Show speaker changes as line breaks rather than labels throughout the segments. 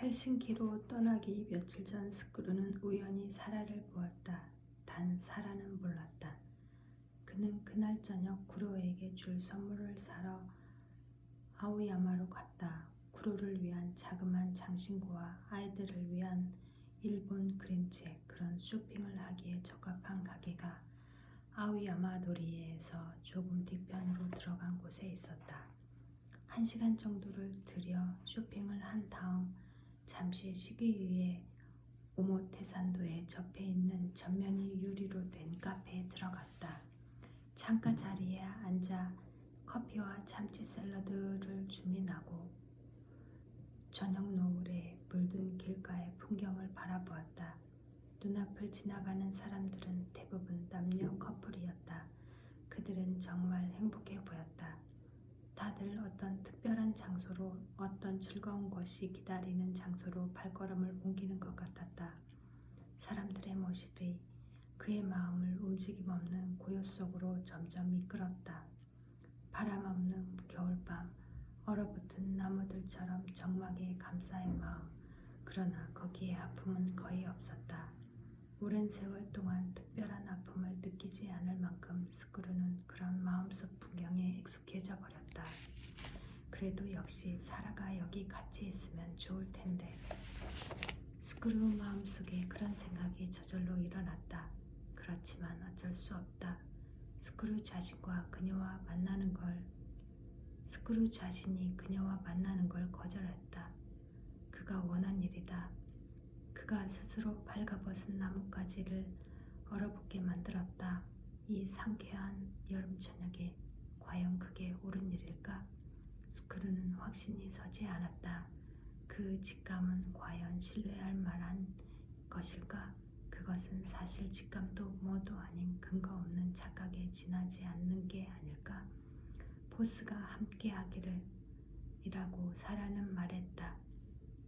헬싱키로 떠나기 며칠 전 스크루는 우연히 사라를 보았다. 단 사라는 몰랐다. 그는 그날 저녁 구로에게 줄 선물을 사러 아오야마로 갔다. 구로를 위한 자그마한 장신구와 아이들을 위한 일본 그림책, 그런 쇼핑을 하기에 적합한 가게가 아오야마 도리에서 조금 뒤편으로 들어간 곳에 있었다. 1시간 정도를 들여 쇼핑을 한 다음 잠시 쉬기 위해 오모테산도에 접해 있는 전면이 유리로 된 카페에 들어갔다. 창가 자리에 앉아 커피와 참치 샐러드를 주문하고 저녁 노을에 물든 길가의 풍경을 바라보았다. 눈앞을 지나가는 사람들은 대부분 남녀 커플이었다. 그들은 정말 행복해 보였다. 다들 어떤 특별한 장소로, 어떤 즐거운 것이 기다리는 장소로 발걸음을 옮기는 것 같았다. 사람들의 모습이 그의 마음을 움직임 없는 고요 속으로 점점 이끌었다. 바람 없는 겨울밤, 얼어붙은 나무들처럼 적막에 감싸인 마음. 그러나 거기에 아픔은 거의 없었다. 오랜 세월 동안 특별한 아픔을 느끼지 않을 만큼 스크루는 그런 마음속 풍경에 익숙해져 버렸다. 그래도 역시 사라가 여기 같이 있으면 좋을 텐데. 스크루 마음속에 그런 생각이 저절로 일어났다. 그렇지만 어쩔 수 없다. 스크루 자신이 그녀와 만나는 걸 거절했다. 그가 원한 일이다. 그가 스스로 발가벗은 나뭇가지를 얼어붙게 만들었다. 이 상쾌한 여름 저녁에 과연 그게 옳은 일일까? 스크루는 확신이 서지 않았다. 그 직감은 과연 신뢰할 만한 것일까? 그것은 사실 직감도 뭐도 아닌 근거 없는 착각에 지나지 않는 게 아닐까? 포스가 함께하기를 이라고 사라는 말했다.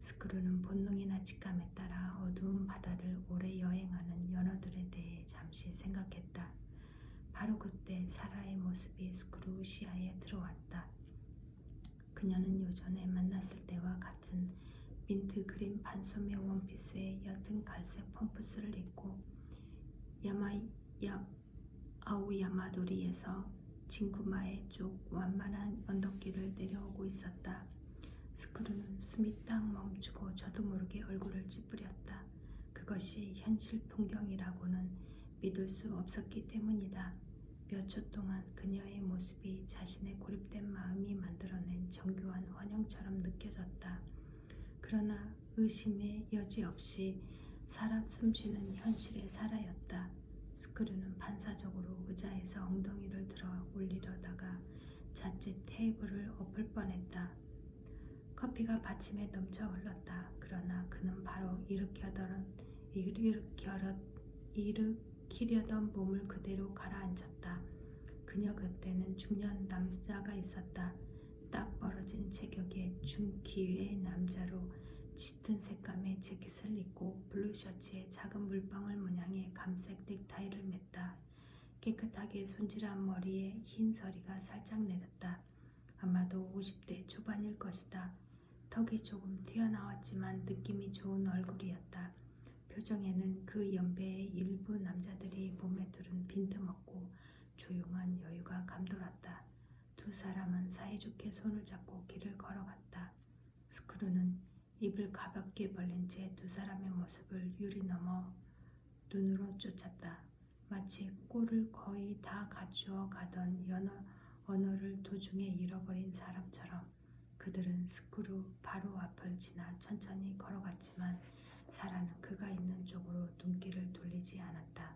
스크루는 본능이나 직감에 따라 어두운 바다를 오래 여행하는 연어들에 대해 잠시 생각했다. 바로 그때 사라의 모습이 스크루 시야에 들어왔다. 그녀는 요전에 만났을 때와 같은 민트 그린 반소매 원피스에 옅은 갈색 펌프스를 입고 아오야마도리에서 진구마에 쪽 완만한 언덕길을 내려오고 있었다. 스크루는 숨이 딱 멈추고 저도 모르게 얼굴을 찌푸렸다. 그것이 현실 풍경이라고는 믿을 수 없었기 때문이다. 몇 초 동안 그녀의 모습이 자신의 고립된 마음이 만들어낸 정교한 환영처럼 느껴졌다. 그러나 의심의 여지 없이 살아 숨쉬는 현실의 사라였다. 스크루는 반사적으로 의자에서 엉덩이를 들어 올리려다가 자칫 테이블을 엎을 뻔했다. 커피가 받침에 넘쳐 흘렀다. 그러나 그는 바로 일으키려던 몸을 그대로 가라앉혔다. 그녀 곁에는 중년 남자가 있었다. 딱 벌어진 체격의 중키의 남자로 짙은 색감의 재킷을 입고 블루 셔츠에 작은 물방울 모양의 감색 넥타이를 맸다. 깨끗하게 손질한 머리에 흰 서리가 살짝 내렸다. 아마도 50대 초반일 것이다. 턱이 조금 튀어나왔지만 느낌이 좋은 얼굴이었다. 표정에는 그 연배의 일부 남자들이 몸에 두른 빈틈없고 조용한 여유가 감돌았다. 두 사람은 사이좋게 손을 잡고 길을 걸어갔다. 스크루는 입을 가볍게 벌린 채 두 사람의 모습을 유리 너머 눈으로 쫓았다. 마치 꼴을 거의 다 갖추어 가던 언어를 도중에 잃어버린 사람처럼. 그들은 스크루 바로 앞을 지나 천천히 걸어갔지만 사라는 그가 있는 쪽으로 눈길을 돌리지 않았다.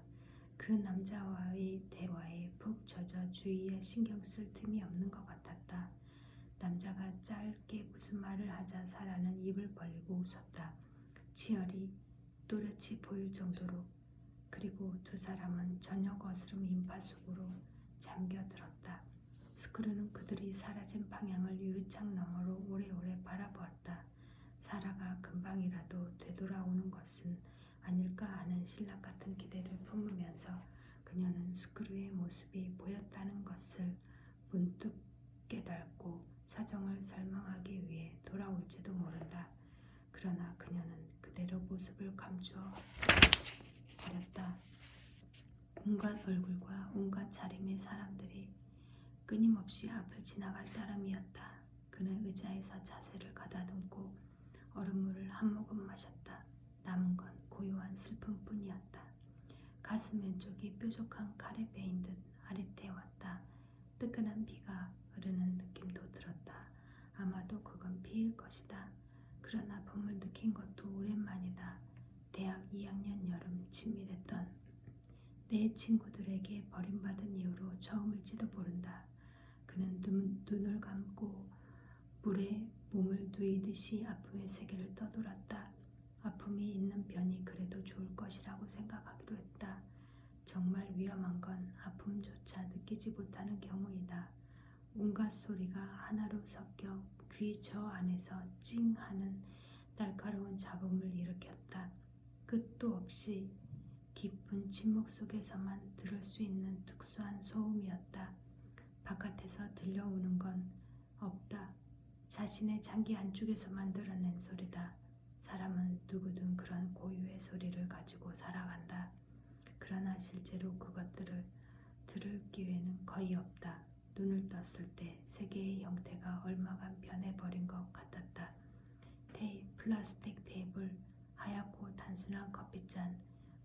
그 남자와의 대화에 푹 젖어 주위에 신경 쓸 틈이 없는 것 같았다. 남자가 짧게 무슨 말을 하자 사라는 입을 벌리고 웃었다. 치열이 또렷이 보일 정도로. 그리고 두 사람은 저녁 어스름 인파 속으로 잠겨들었다. 스크루는 그들이 사라진 방향을 유리창 너머로 오래오래 바라보았다. 사라가 금방이라도 되돌아오는 것은 아닐까 하는 신락 같은 기대를 품으면서 그녀는 스크루의 모습이 보였다는 것을 문득 깨닫고 사정을 설명하기 위해 돌아올지도 모른다. 그러나 그녀는 그대로 모습을 감추어 버렸다. 온갖 얼굴과 온갖 차림의 사람들이 끊임없이 앞을 지나갈 따름이었다. 그는 의자에서 자세를 가다듬고 얼음물을 한 모금 마셨다. 남은 건 고요한 슬픔뿐이었다. 가슴 왼쪽이 뾰족한 칼에 베인 듯 아릿해왔다. 뜨끈한 비가 흐르는 느낌도 들었다. 아마도 그건 비일 것이다. 그런 아픔을 느낀 것도 오랜만이다. 대학 2학년 여름 친밀했던 내 친구들에게 버림받은 이후로 처음일지도 모른다. 그는 눈을 감고 물에 몸을 누이듯이 아픔의 세계를 떠돌았다. 아픔이 있는 편이 그래도 좋을 것이라고 생각하기로 했다. 정말 위험한 건 아픔조차 느끼지 못하는 경우이다. 온갖 소리가 하나로 섞여 귀 저 안에서 찡 하는 날카로운 잡음을 일으켰다. 끝도 없이 깊은 침묵 속에서만 들을 수 있는 특수한 소음이었다. 바깥에서 들려오는 건 없다. 자신의 장기 안쪽에서 만들어낸 소리다. 사람은 누구든 그런 고유의 소리를 가지고 살아간다. 그러나 실제로 그것들을 들을 기회는 거의 없다. 눈을 떴을 때 세계의 형태가 얼마간 변해버린 것 같았다. 플라스틱 테이블, 하얗고 단순한 커피잔,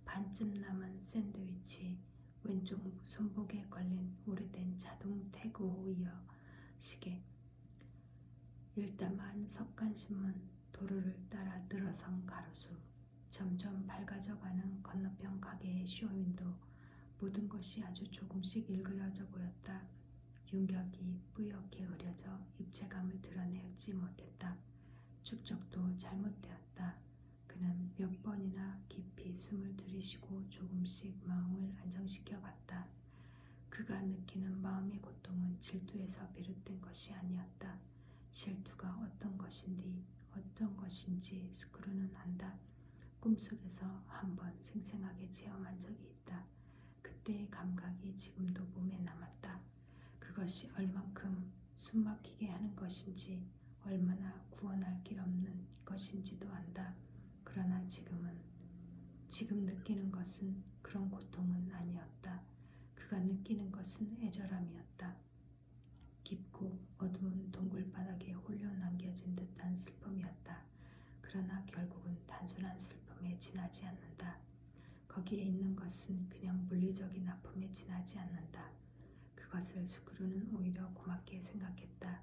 반쯤 남은 샌드위치, 왼쪽 손목에 걸린 오래된 자동 태그호이어 시계, 일담한 석간신문, 도로를 따라 늘어선 가로수, 점점 밝아져가는 건너편 가게의 쇼윈도, 모든 것이 아주 조금씩 일그러져 보였다. 윤곽이 뿌옇게 흐려져 입체감을 드러내지 못했다. 축적도 잘못되었다. 그는 몇 번이나 깊이 숨을 들이쉬고 조금씩 마음을 안정시켜 갔다. 그가 느끼는 마음의 고통은 질투에서 비롯된 것이 아니었다. 질투가 어떤 것인지 스크루는 안다. 꿈속에서 한번 생생하게 체험한 적이 있다. 그때의 감각이 지금도 몸에 남았다. 그것이 얼만큼 숨막히게 하는 것인지, 얼마나 구원할 길 없는 것인지도 안다. 그러나 지금 느끼는 것은 그런 고통은 아니었다. 그가 느끼는 것은 애절함이었다. 깊고 어두운 동굴 바닥에 홀려 남겨진 듯한 슬픔이었다. 그러나 결국은 단순한 슬픔에 지나지 않는다. 거기에 있는 것은 그냥 물리적인 아픔에 지나지 않는다. 그것을 스크루는 오히려 고맙게 생각했다.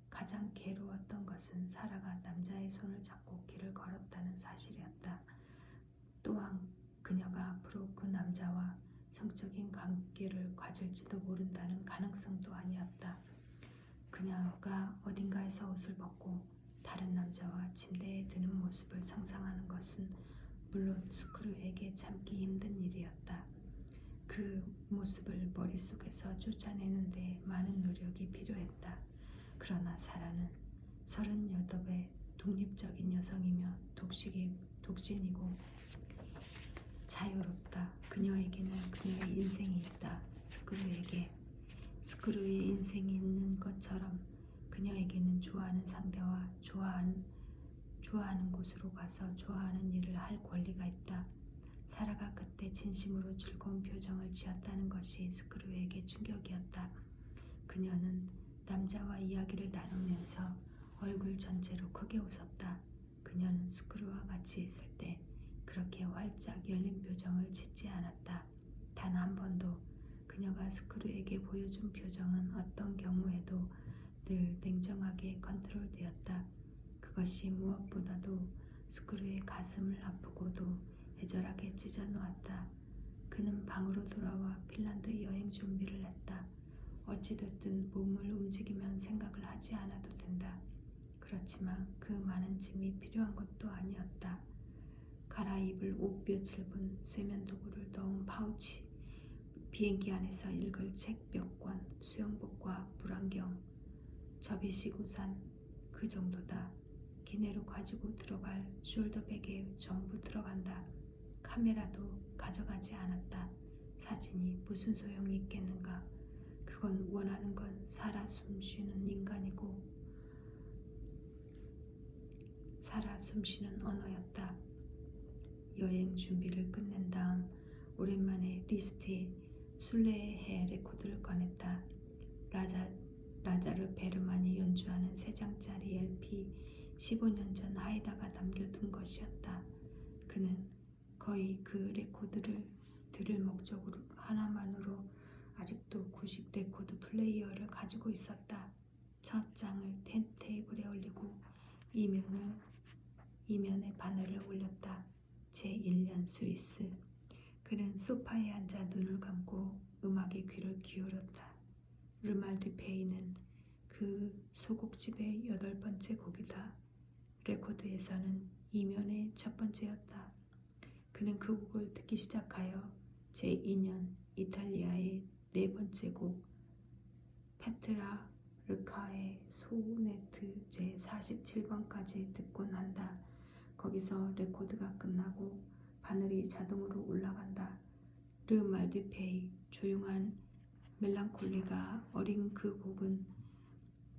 가장 괴로웠던 것은 사라가 남자의 손을 잡고 길을 걸었다는 사실이었다. 또한 그녀가 앞으로 그 남자와 성적인 관계를 가질지도 모른다는 가능성도 아니었다. 그녀가 어딘가에서 옷을 벗고 다른 남자와 침대에 드는 모습을 상상하는 것은 물론 스크루에게 참기 힘든 일이었다. 그 모습을 머릿속에서 쫓아내는데 많은 노력이 필요했다. 그러나 사라는 38의 독립적인 여성이며 독신이고 자유롭다. 그녀에게는 그녀의 인생이 있다. 스크루의 인생이 있는 것처럼 그녀에게는 좋아하는 상대와 좋아하는 곳으로 가서 좋아하는 일을 할 권리가 있다. 사라가 그때 진심으로 즐거운 표정을 지었다는 것이 스크루에게 충격이었다. 그녀는 남자와 이야기를 나누면서 얼굴 전체로 크게 웃었다. 그녀는 스크루와 같이 있을 때 그렇게 활짝 열린 표정을 짓지 않았다. 단 한 번도 그녀가 스크루에게 보여준 표정은 어떤 경우에도 늘 냉정하게 컨트롤되었다. 그것이 무엇보다도 스크루의 가슴을 아프고도 애절하게 찢어 놓았다. 그는 방으로 돌아와 핀란드 여행 준비를 했다. 어찌됐든 몸을 움직이면 생각을 하지 않아도 된다. 그렇지만 그 많은 짐이 필요한 것도 아니었다. 갈아입을 옷 몇 칠분, 세면도구를 넣은 파우치, 비행기 안에서 읽을 책 몇 권, 수영복과 물안경, 접이식 우산, 그 정도다. 기내로 가지고 들어갈 숄더백에 전부 들어간다. 카메라도 가져가지 않았다. 사진이 무슨 소용이 있겠는가. 그건 원하는 건 살아 숨쉬는 인간이고 살아 숨쉬는 언어였다. 여행 준비를 끝낸 다음 오랜만에 리스트에 순례의 해 레코드를 꺼냈다. 라자르 베르만이 연주하는 3장짜리 LP 15년 전 하이다가 남겨둔 것이었다. 그는 거의 그 레코드를 들을 목적으로 하나만으로 아직도 구식 레코드 플레이어를 가지고 있었다. 첫 장을 테이블에 올리고 이면에 바늘을 올렸다. 제1년 스위스. 그는 소파에 앉아 눈을 감고 음악에 귀를 기울였다. 르말드페이는 그 소곡집의 8번째 곡이다. 레코드에서는 이면의 첫 번째였다. 그는 그 곡을 듣기 시작하여 제2년 이탈리아의 4번째 곡 페트라르카의 소네트 제47번까지 듣곤 한다. 거기서 레코드가 끝나고 바늘이 자동으로 올라간다. 르말드페이 조용한 멜랑콜리가 어린 그 곡은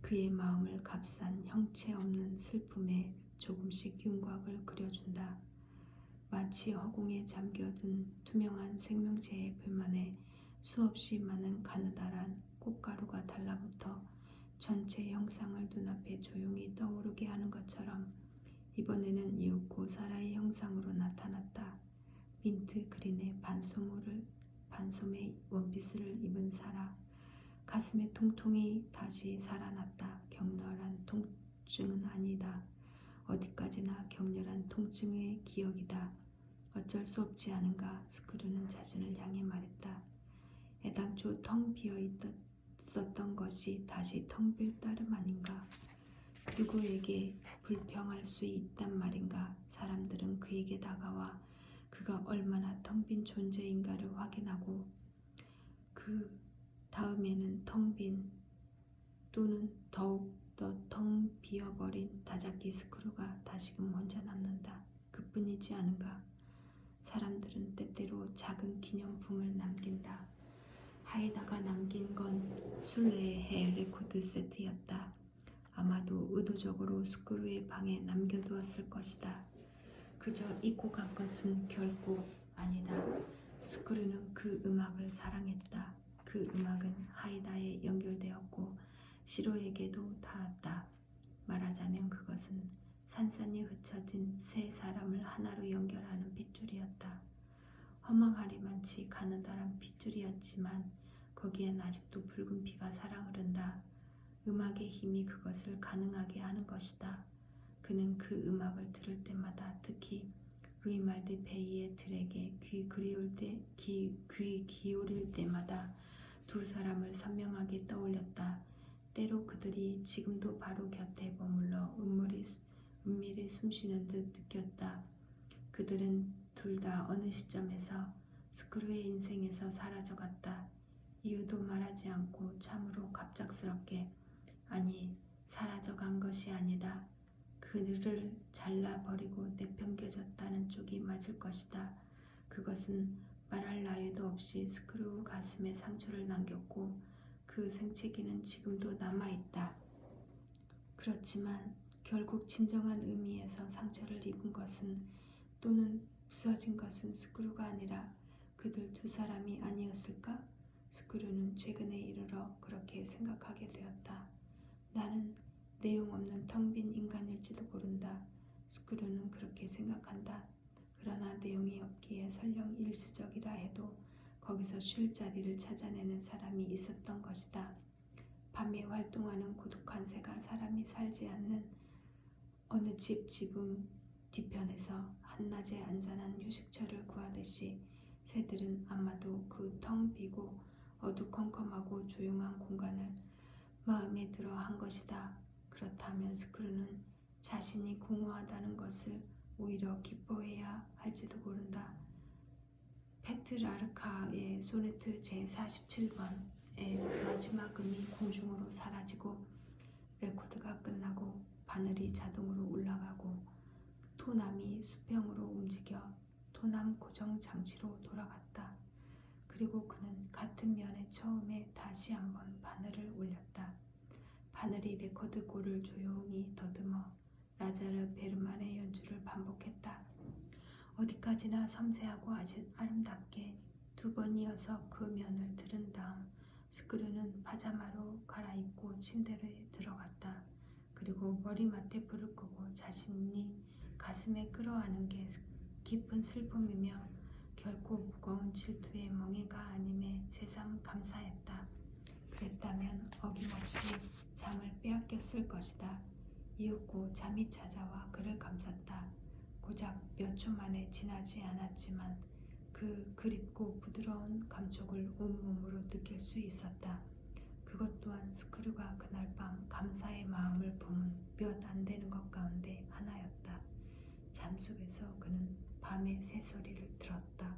그의 마음을 값싼 형체 없는 슬픔에 조금씩 윤곽을 그려준다. 마치 허공에 잠겨든 투명한 생명체의 표면에 수없이 많은 가느다란 꽃가루가 달라붙어 전체 형상을 눈앞에 조용히 떠오르게 하는 것처럼 이번에는 이윽고 사라의 형상으로 나타났다. 민트 그린의 반소매 원피스를 입은 사라. 가슴의 통통이 다시 살아났다. 격렬한 통증은 아니다. 어디까지나 격렬한 통증의 기억이다. 어쩔 수 없지 않은가? 스크루는 자신을 향해 말했다. 애당초 텅 비어 있었던 것이 다시 텅 빌 따름 아닌가? 누구에게 불평할 수 있단 말인가? 사람들은 그에게 다가와 그가 얼마나 텅 빈 존재인가를 확인하고 그 다음에는 텅 빈 또는 더욱 더 텅 비어버린 다자기 스크루가 다시금 혼자 남는다. 그뿐이지 않은가? 사람들은 때때로 작은 기념품을 남긴다. 하이다가 남긴 건 순례의 해 레코드 세트였다. 아마도 의도적으로 스크루의 방에 남겨두었을 것이다. 그저 잊고 간 것은 결코 아니다. 스크루는 그 음악을 사랑했다. 그 음악은 하이다에 연결되었고 시로에게도 닿았다. 말하자면 그것은 산산이 흩어진 세 사람을 하나로 연결하는 빗줄이었다. 허망하리만치 가느다란 빗줄이었지만 거기엔 아직도 붉은 피가 살아 흐른다. 음악의 힘이 그것을 가능하게 하는 것이다. 그는 그 음악을 들을 때마다 특히 루이말드페이의 트랙에 귀 기울일 때마다 두 사람을 선명하게 떠올렸다. 때로 그들이 지금도 바로 곁에 머물러 은밀히 숨쉬는 듯 느꼈다. 그들은 둘 다 어느 시점에서 스크루의 인생에서 사라져갔다. 이유도 말하지 않고 참으로 갑작스럽게. 아니, 사라져간 것이 아니다. 그를 잘라버리고 내팽겨졌다는 쪽이 맞을 것이다. 그것은 말할 나위도 없이 스크루 가슴에 상처를 남겼고 그 생채기는 지금도 남아있다. 그렇지만 결국 진정한 의미에서 상처를 입은 것은 또는 부서진 것은 스크루가 아니라 그들 두 사람이 아니었을까? 스크루는 최근에 이르러 그렇게 생각하게 되었다. 나는 내용 없는 텅 빈 인간일지도 모른다. 스크루는 그렇게 생각한다. 그러나 내용이 없기에 설령 일시적이라 해도 거기서 쉴 자리를 찾아내는 사람이 있었던 것이다. 밤에 활동하는 고독한 새가 사람이 살지 않는 어느 집 지붕 뒤편에서 한낮에 안전한 휴식처를 구하듯이 새들은 아마도 그 텅 비고 어두컴컴하고 조용한 공간을 마음에 들어 한 것이다. 그렇다면 스크루는 자신이 공허하다는 것을 오히려 기뻐해야 할지도 모른다. 페트라르카의 소네트 제47번의 마지막 음이 공중으로 사라지고 레코드가 끝나고 바늘이 자동으로 올라가고 토남이 수평으로 움직여 토남 고정 장치로 돌아갔다. 그리고 그는 같은 면에 처음에 다시 한번 바늘을 올렸다. 바늘이 레코드 골을 조용히 더듬어 라자르 베르만의 반복했다. 어디까지나 섬세하고 아름답게 2번 이어서 그 면을 들은 다음 스크류는 파자마로 갈아입고 침대에 들어갔다. 그리고 머리맡에 불을 끄고 자신이 가슴에 끌어안은 게 깊은 슬픔이며 결코 무거운 질투의 멍해가 아님에 새삼 감사했다. 그랬다면 어김없이 잠을 빼앗겼을 것이다. 이윽고 잠이 찾아와 그를 감쌌다. 고작 몇 초 만에 지나지 않았지만 그 그립고 부드러운 감촉을 온몸으로 느낄 수 있었다. 그것 또한 스크류가 그날 밤 감사의 마음을 품은 몇 안 되는 것 가운데 하나였다. 잠속에서 그는 밤의 새소리를 들었다.